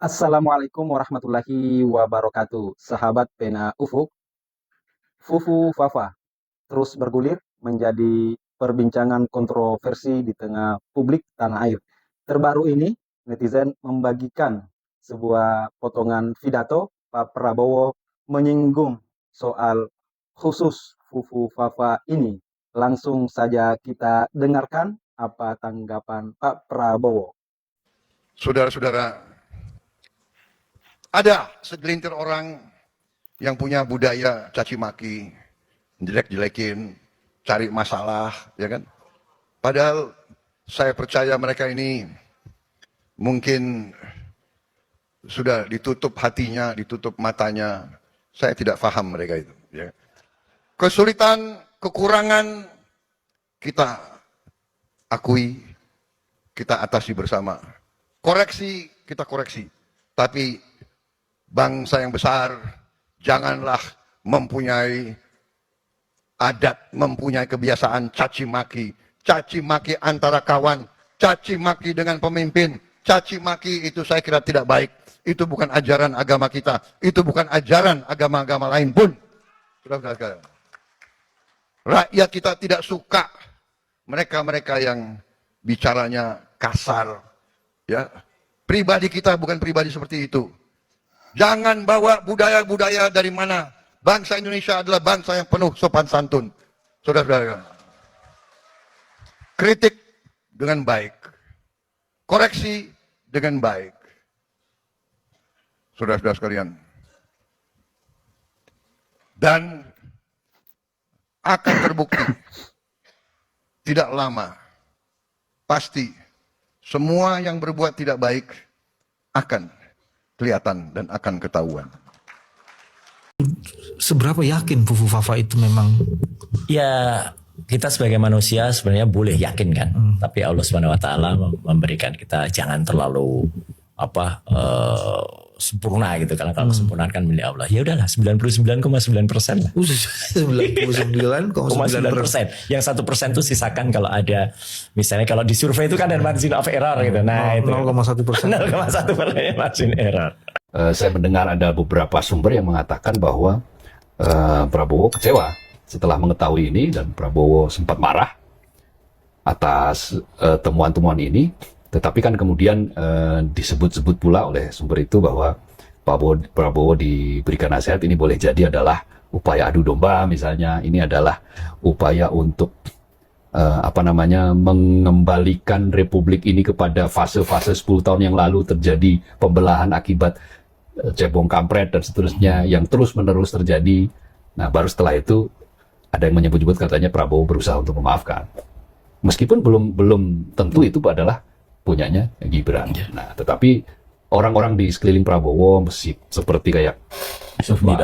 Assalamualaikum warahmatullahi wabarakatuh. Sahabat pena ufuk, Fufu Fafa terus bergulir menjadi perbincangan kontroversi di tengah publik tanah air. Terbaru ini, netizen membagikan sebuah potongan pidato Pak Prabowo menyinggung soal khusus Fufu Fafa ini. Langsung saja kita dengarkan apa tanggapan Pak Prabowo. Saudara-saudara, ada segelintir orang yang punya budaya caci maki, jelek-jelekin, cari masalah, ya kan? Padahal saya percaya mereka ini mungkin sudah ditutup hatinya, ditutup matanya. Saya tidak paham mereka itu. Ya. Kesulitan, kekurangan kita akui, kita atasi bersama. Koreksi, kita koreksi. Tapi bangsa yang besar, janganlah mempunyai adat, mempunyai kebiasaan caci maki antara kawan, caci maki dengan pemimpin, caci maki itu saya kira tidak baik. Itu bukan ajaran agama kita, itu bukan ajaran agama-agama lain pun. Saudara-saudara, rakyat kita tidak suka mereka-mereka yang bicaranya kasar. Ya, pribadi kita bukan pribadi seperti itu. Jangan bawa budaya-budaya dari mana. Bangsa Indonesia adalah bangsa yang penuh sopan santun. Saudara-saudara, kritik dengan baik, koreksi dengan baik. Saudara-saudara sekalian, dan akan terbukti tidak lama, pasti semua yang berbuat tidak baik akan kelihatan dan akan ketahuan. Seberapa yakin Fufu Fafa itu memang? Ya, kita sebagai manusia sebenarnya boleh yakin kan, tapi Allah Subhanahu Wa Taala memberikan kita jangan terlalu sempurna gitu, karena kalau kesempurnaan kan milik Allah. Ya udahlah 99,9% lah. 99,9%. Yang 1% itu sisakan kalau ada, misalnya kalau di survei itu kan ada margin of error gitu. Nah, itu 0,1%. 0,1% margin error. Saya mendengar ada beberapa sumber yang mengatakan bahwa Prabowo kecewa setelah mengetahui ini, dan Prabowo sempat marah atas temuan-temuan ini. Tetapi kan kemudian disebut-sebut pula oleh sumber itu bahwa Prabowo diberikan nasihat ini boleh jadi adalah upaya adu domba, misalnya ini adalah upaya untuk mengembalikan republik ini kepada fase-fase 10 tahun yang lalu terjadi pembelahan akibat cebong kampret dan seterusnya yang terus-menerus terjadi. Nah, baru setelah itu ada yang menyebut-nyebut katanya Prabowo berusaha untuk memaafkan. Meskipun belum tentu itu adalah punyanya Gibran. Nah, tetapi orang-orang di sekeliling Prabowo seperti kayak Sufmi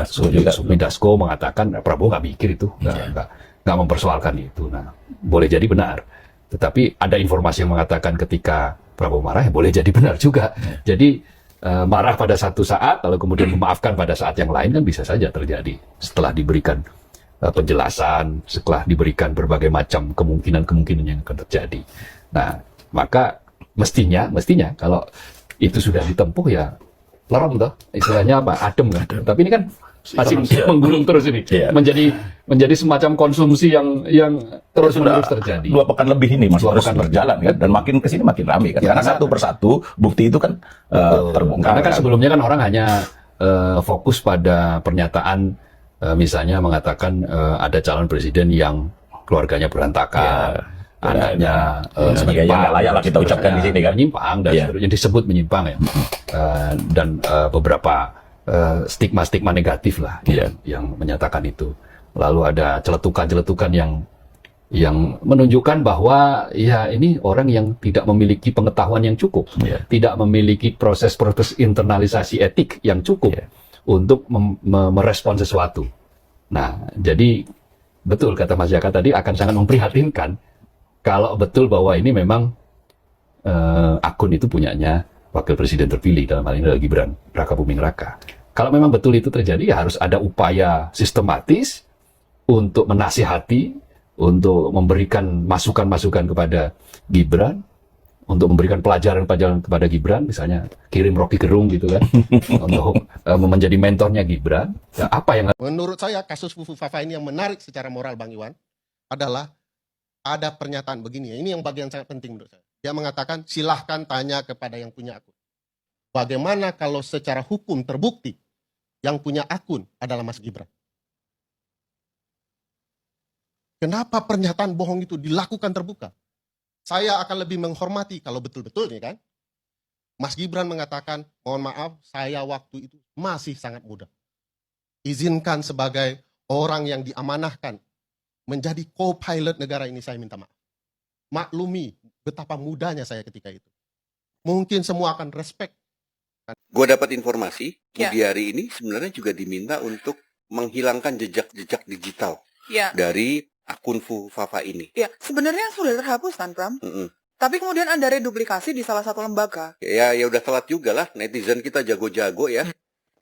Dasko mengatakan Prabowo nggak mikir itu, nggak mempersoalkan itu. Nah, boleh jadi benar. Tetapi ada informasi yang mengatakan ketika Prabowo marah, ya boleh jadi benar juga. Jadi marah pada satu saat, lalu kemudian memaafkan pada saat yang lain kan bisa saja terjadi setelah diberikan penjelasan, setelah diberikan berbagai macam kemungkinan-kemungkinan yang akan terjadi. Nah, maka mestinya kalau itu sudah ditempuh ya lorong toh, istilahnya apa, adem kan. Tapi ini kan masih menggulung terus ini, menjadi semacam konsumsi yang terus menerus terjadi. 2 pekan lebih ini masih terus berjalan kan, dan makin kesini makin ramai kan, ya, karena satu persatu bukti itu kan terbongkar. Karena kan sebelumnya kan orang hanya fokus pada pernyataan misalnya mengatakan ada calon presiden yang keluarganya berantakan. Anaknya sebagai yang nggak layak lah kita ucapkan di sini kan, menyimpang dan seterusnya, disebut menyimpang ya, dan beberapa stigma-stigma negatif lah yang menyatakan itu. Lalu ada celetukan-celetukan yang menunjukkan bahwa ya ini orang yang tidak memiliki pengetahuan yang cukup, tidak memiliki proses-proses internalisasi etik yang cukup untuk merespon sesuatu. Nah, jadi betul kata Mas Jaka tadi, akan sangat memprihatinkan kalau betul bahwa ini memang akun itu punyanya wakil presiden terpilih, dalam hal ini adalah Gibran Raka Buming Raka. Kalau memang betul itu terjadi, ya harus ada upaya sistematis untuk menasihati, untuk memberikan masukan-masukan kepada Gibran, untuk memberikan pelajaran-pelajaran kepada Gibran, misalnya kirim Rocky Gerung gitu kan, untuk menjadi mentornya Gibran. Ya, apa yang Menurut saya kasus Fufu Fafa ini yang menarik secara moral Bang Iwan adalah ada pernyataan begini. Ini yang bagian sangat penting menurut saya. Dia mengatakan silahkan tanya kepada yang punya akun. Bagaimana kalau secara hukum terbukti yang punya akun adalah Mas Gibran? Kenapa pernyataan bohong itu dilakukan terbuka? Saya akan lebih menghormati kalau betul-betul nih kan. Mas Gibran mengatakan, mohon maaf, saya waktu itu masih sangat muda. Izinkan sebagai orang yang diamanahkan menjadi co-pilot negara ini, saya minta maaf. Maklumi betapa mudanya saya ketika itu. Mungkin semua akan respect. Gue dapat informasi, Budi Ari ini sebenarnya juga diminta untuk menghilangkan jejak-jejak digital dari akun Fufu Fafa ini. Ya, sebenarnya sudah terhapus kan, Pram? Tapi kemudian Anda reduplikasi di salah satu lembaga. Ya udah telat juga lah, netizen kita jago-jago ya.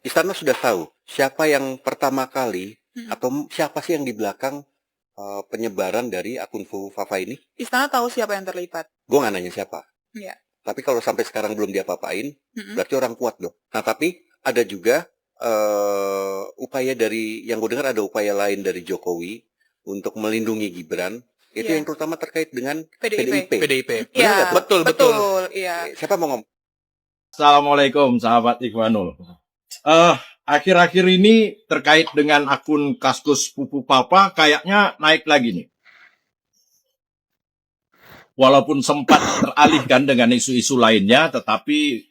Istana sudah tahu siapa yang pertama kali atau siapa sih yang di belakang penyebaran dari akun Fufu Fafa ini. Istana tahu siapa yang terlibat. Gue nggak nanya siapa. Iya. Tapi kalau sampai sekarang belum diapa-apain, berarti orang kuat dong. Nah, tapi ada juga upaya dari, yang gue dengar ada upaya lain dari Jokowi untuk melindungi Gibran. Itu yang terutama terkait dengan PDIP. Iya, betul. Iya. Siapa mau ngomong? Assalamualaikum sahabat Ikhwanul. Akhir-akhir ini terkait dengan akun Kaskus Fufu Fafa kayaknya naik lagi nih. Walaupun sempat teralihkan dengan isu-isu lainnya, tetapi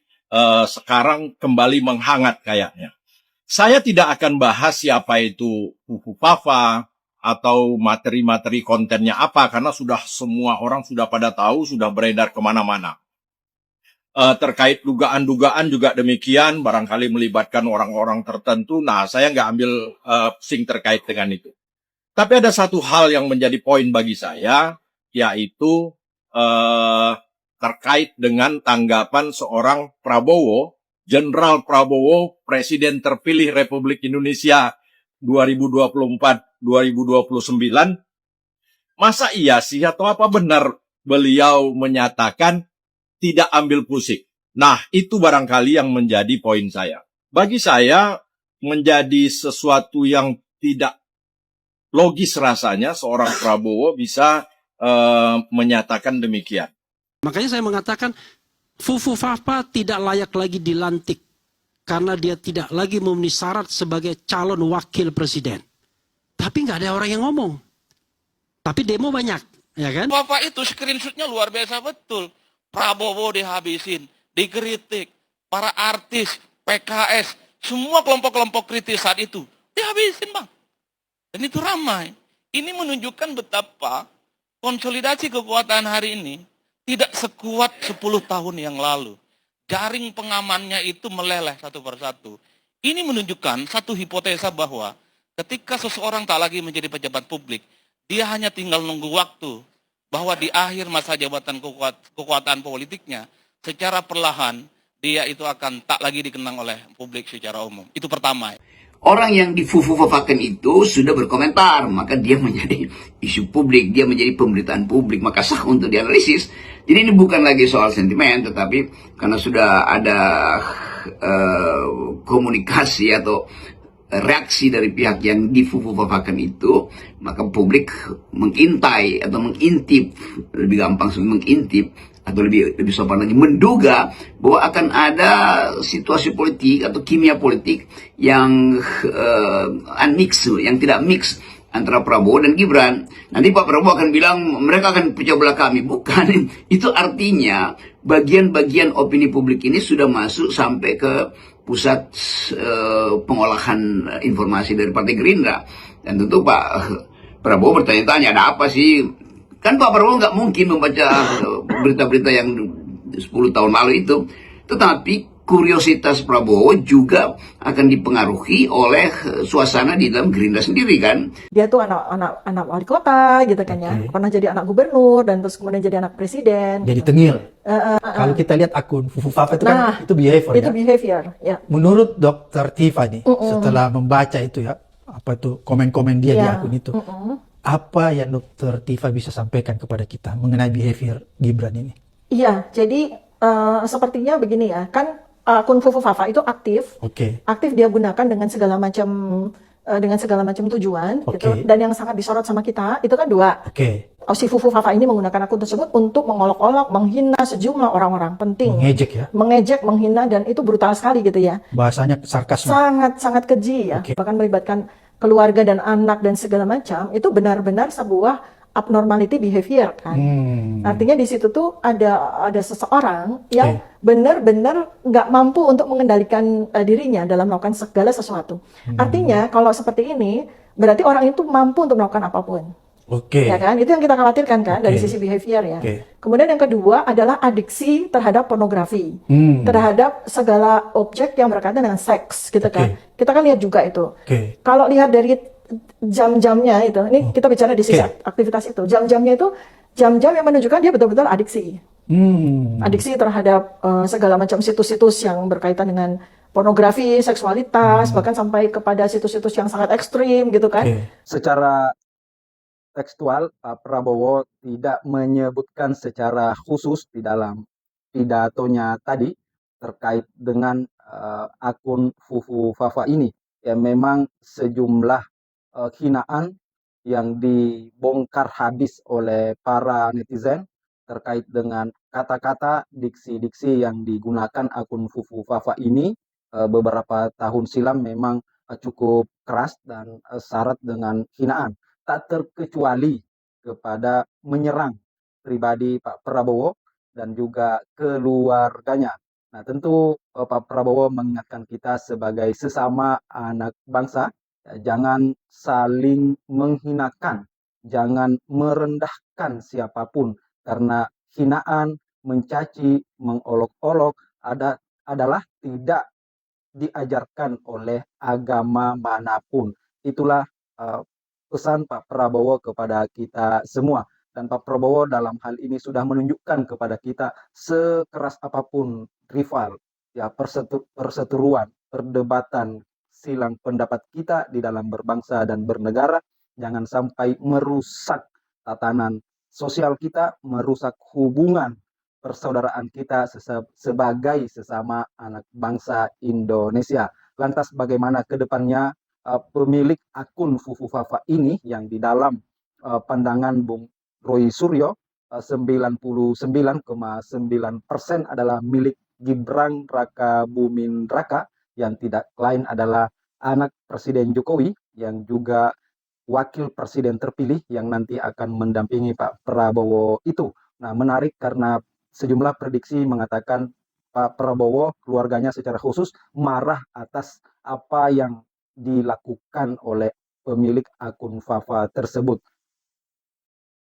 sekarang kembali menghangat kayaknya. Saya tidak akan bahas siapa itu Fufu Fafa atau materi-materi kontennya apa, karena sudah semua orang sudah pada tahu, sudah beredar kemana-mana. Terkait dugaan-dugaan juga demikian, barangkali melibatkan orang-orang tertentu. Nah, saya nggak ambil pusing terkait dengan itu. Tapi ada satu hal yang menjadi poin bagi saya, yaitu terkait dengan tanggapan seorang Prabowo, Jenderal Prabowo, Presiden terpilih Republik Indonesia 2024-2029. Masa iya sih atau apa benar beliau menyatakan tidak ambil pusing? Nah, itu barangkali yang menjadi poin saya. Bagi saya, menjadi sesuatu yang tidak logis rasanya seorang Prabowo bisa menyatakan demikian. Makanya saya mengatakan Fufu Fafa tidak layak lagi dilantik karena dia tidak lagi memenuhi syarat sebagai calon wakil presiden. Tapi nggak ada orang yang ngomong. Tapi demo banyak, ya kan? Bapak itu screenshotnya luar biasa betul. Prabowo dihabisin, dikritik, para artis, PKS, semua kelompok-kelompok kritis saat itu dihabisin, Bang. Dan itu ramai. Ini menunjukkan betapa konsolidasi kekuatan hari ini tidak sekuat 10 tahun yang lalu. Jaring pengamannya itu meleleh satu persatu. Ini menunjukkan satu hipotesa bahwa ketika seseorang tak lagi menjadi pejabat publik, dia hanya tinggal nunggu waktu bahwa di akhir masa jabatan kekuatan politiknya, secara perlahan dia itu akan tak lagi dikenang oleh publik secara umum. Itu pertama. Orang yang difufu-fafakan itu sudah berkomentar, maka dia menjadi isu publik, dia menjadi pemberitaan publik, maka sah untuk dianalisis. Jadi ini bukan lagi soal sentimen, tetapi karena sudah ada komunikasi atau reaksi dari pihak yang difufu-fafakan itu, maka publik mengintai atau mengintip, lebih gampang mengintip, atau lebih sopan lagi menduga bahwa akan ada situasi politik atau kimia politik yang unmix, yang tidak mix antara Prabowo dan Gibran. Nanti Pak Prabowo akan bilang mereka akan pecah belah kami. Bukan, itu artinya bagian-bagian opini publik ini sudah masuk sampai ke pusat pengolahan informasi dari Partai Gerindra. Dan tentu Pak Prabowo bertanya-tanya ada apa sih? Kan Pak Prabowo nggak mungkin membaca berita-berita yang 10 tahun lalu itu. Tetapi kuriositas Prabowo juga akan dipengaruhi oleh suasana di dalam Gerindra sendiri kan. Dia tuh anak wali kota gitu kan ya. Pernah jadi anak gubernur dan terus kemudian jadi anak presiden. Jadi tengil. Kalau kita lihat akun Fufu Fafa itu kan itu behavior itu behavior ya. Menurut Dr. Tiffany setelah membaca itu ya, apa itu komen-komen dia di akun itu. Apa yang Dr. Tifa bisa sampaikan kepada kita mengenai behavior Gibran ini? Iya, jadi sepertinya begini ya, kan akun Fufu Fafa itu aktif, Oke. aktif dia gunakan dengan segala macam tujuan, gitu. Oke. Dan yang sangat disorot sama kita itu kan dua. Oke. Si Fufu Fafa ini menggunakan akun tersebut untuk mengolok-olok, menghina sejumlah orang-orang penting, Mengejek ya. mengejek, menghina, dan itu brutal sekali gitu ya. Bahasanya sarkasme. Sangat keji ya, Oke. bahkan melibatkan keluarga dan anak dan segala macam. Itu benar-benar sebuah abnormality behavior kan. Artinya di situ tuh ada seseorang yang benar-benar nggak mampu untuk mengendalikan dirinya dalam melakukan segala sesuatu. Artinya kalau seperti ini berarti orang itu mampu untuk melakukan apapun. Oke. Ya kan? Itu yang kita khawatirkan kan dari sisi behavior ya. Kemudian yang kedua adalah adiksi terhadap pornografi, terhadap segala objek yang berkaitan dengan seks gitu kan. Kita kan lihat juga itu. Kalau lihat dari jam-jamnya itu, ini kita bicara di sisi aktivitas itu, jam-jamnya itu jam-jam yang menunjukkan dia betul-betul adiksi. Adiksi terhadap segala macam situs-situs yang berkaitan dengan pornografi, seksualitas, bahkan sampai kepada situs-situs yang sangat ekstrim gitu kan. Secara tekstual, Pak Prabowo tidak menyebutkan secara khusus di dalam pidatonya tadi terkait dengan akun Fufu Fafa ini. Ya memang sejumlah hinaan yang dibongkar habis oleh para netizen terkait dengan kata-kata, diksi-diksi yang digunakan akun Fufu Fafa ini beberapa tahun silam memang cukup keras dan syarat dengan hinaan. Tak terkecuali kepada menyerang pribadi Pak Prabowo dan juga keluarganya. Nah, tentu Pak Prabowo mengingatkan kita sebagai sesama anak bangsa, jangan saling menghinakan, jangan merendahkan siapapun, karena hinaan, mencaci, mengolok-olok adalah tidak diajarkan oleh agama manapun. Itulah pesan Pak Prabowo kepada kita semua. Dan Pak Prabowo dalam hal ini sudah menunjukkan kepada kita sekeras apapun rival, ya perseteruan, perdebatan, silang pendapat kita di dalam berbangsa dan bernegara, jangan sampai merusak tatanan sosial kita, merusak hubungan persaudaraan kita sebagai sesama anak bangsa Indonesia. Lantas bagaimana ke depannya pemilik akun Fufu Fafa ini yang di dalam pandangan Bung Roy Suryo 99,9% adalah milik Gibran Raka Buming Raka yang tidak lain adalah anak Presiden Jokowi yang juga wakil presiden terpilih yang nanti akan mendampingi Pak Prabowo itu. Nah, menarik karena sejumlah prediksi mengatakan Pak Prabowo keluarganya secara khusus marah atas apa yang dilakukan oleh pemilik akun Fafa tersebut.